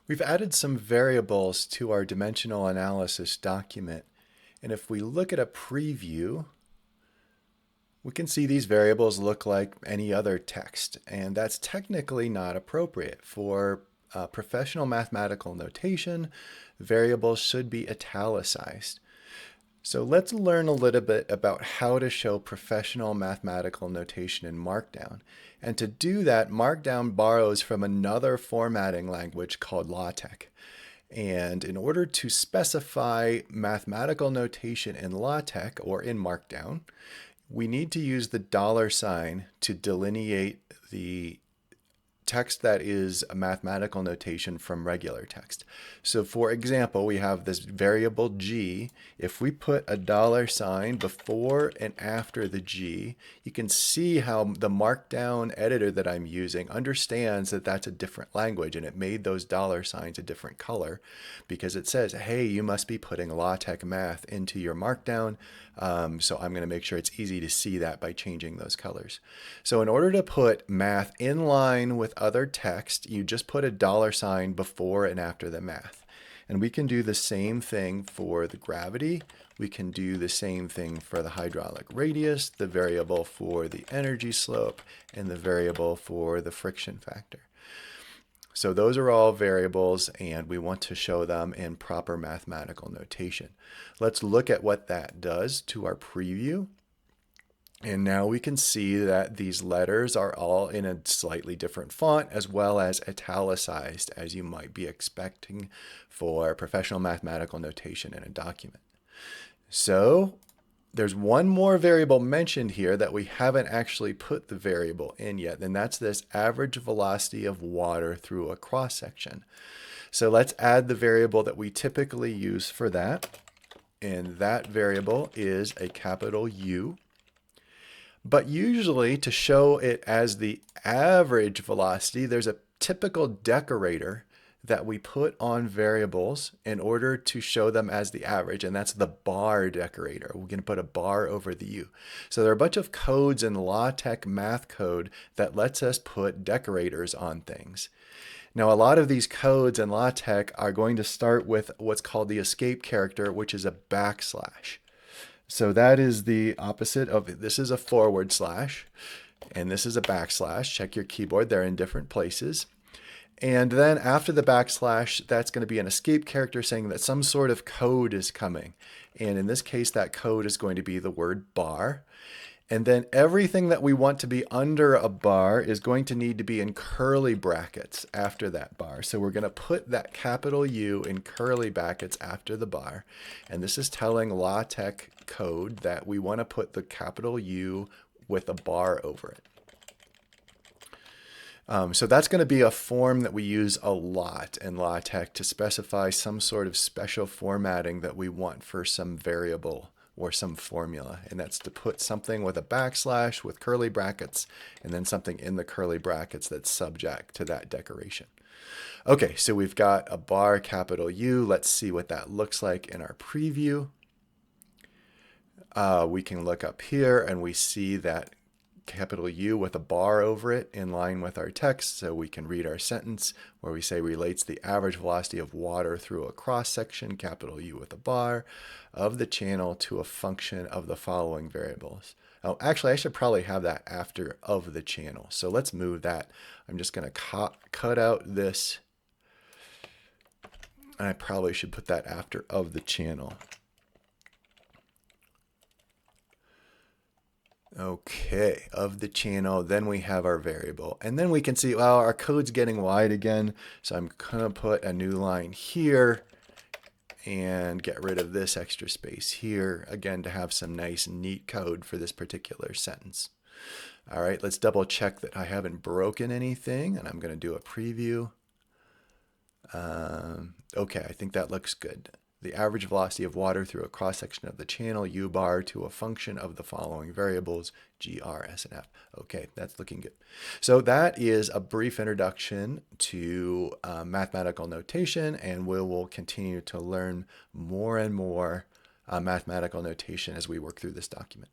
We've added some variables to our dimensional analysis document. And if we look at a preview, we can see these variables look like any other text. And that's technically not appropriate. For professional mathematical notation, variables should be italicized. So let's learn a little bit about how to show professional mathematical notation in Markdown. And to do that, Markdown borrows from another formatting language called LaTeX. And in order to specify mathematical notation in LaTeX or in Markdown, we need to use the $sign to delineate the text that is a mathematical notation from regular text. So for example, we have this variable g. If we put a $sign before and after the g, you can see how the Markdown editor that I'm using understands that that's a different language, and it made those $signs a different color because it says, hey, you must be putting LaTeX math into your Markdown. So I'm going to make sure it's easy to see that by changing those colors. So in order to put math in line with other text, you just put a $sign before and after the math. And we can do the same thing for the gravity. We can do the same thing for the hydraulic radius, the variable for the energy slope, and the variable for the friction factor. So those are all variables, and we want to show them in proper mathematical notation. Let's look at what that does to our preview. And now we can see that these letters are all in a slightly different font, as well as italicized, as you might be expecting for professional mathematical notation in a document. So there's one more variable mentioned here that we haven't actually put the variable in yet, and that's this average velocity of water through a cross-section. So let's add the variable that we typically use for that, and that variable is a capital U. But usually to show it as the average velocity, there's a typical decorator that we put on variables in order to show them as the average, and that's the bar decorator. We're going to put a bar over the U. So there are a bunch of codes in LaTeX math code that lets us put decorators on things. Now, a lot of these codes in LaTeX are going to start with what's called the escape character, which is a backslash. So that is the opposite of, this is a forward slash, and this is a backslash. Check your keyboard, they're in different places. And then after the backslash, that's going to be an escape character saying that some sort of code is coming. And in this case, that code is going to be the word bar. And then everything that we want to be under a bar is going to need to be in curly brackets after that bar. So we're going to put that capital U in curly brackets after the bar. And this is telling LaTeX code that we want to put the capital U with a bar over it. So that's going to be a form that we use a lot in LaTeX to specify some sort of special formatting that we want for some variable or some formula. And that's to put something with a backslash with curly brackets and then something in the curly brackets that's subject to that decoration. Okay, so we've got a bar capital U. Let's see what that looks like in our preview. We can look up here and we see that capital U with a bar over it in line with our text, so we can read our sentence where we say relates the average velocity of water through a cross section, capital U with a bar, of the channel to a function of the following variables. Oh, actually, I should probably have that after of the channel. So let's move that. I'm just going to cut out this, and I probably should put that after of the channel. Okay, of the channel, then we have our variable. And then we can see, well, our code's getting wide again. So I'm going to put a new line here and get rid of this extra space here, again, to have some nice, neat code for this particular sentence. All right, let's double check that I haven't broken anything, and I'm going to do a preview. Okay, I think that looks good. The average velocity of water through a cross-section of the channel, U bar, to a function of the following variables, G, R, S, and F. Okay, that's looking good. So that is a brief introduction to mathematical notation, and we will continue to learn more and more mathematical notation as we work through this document.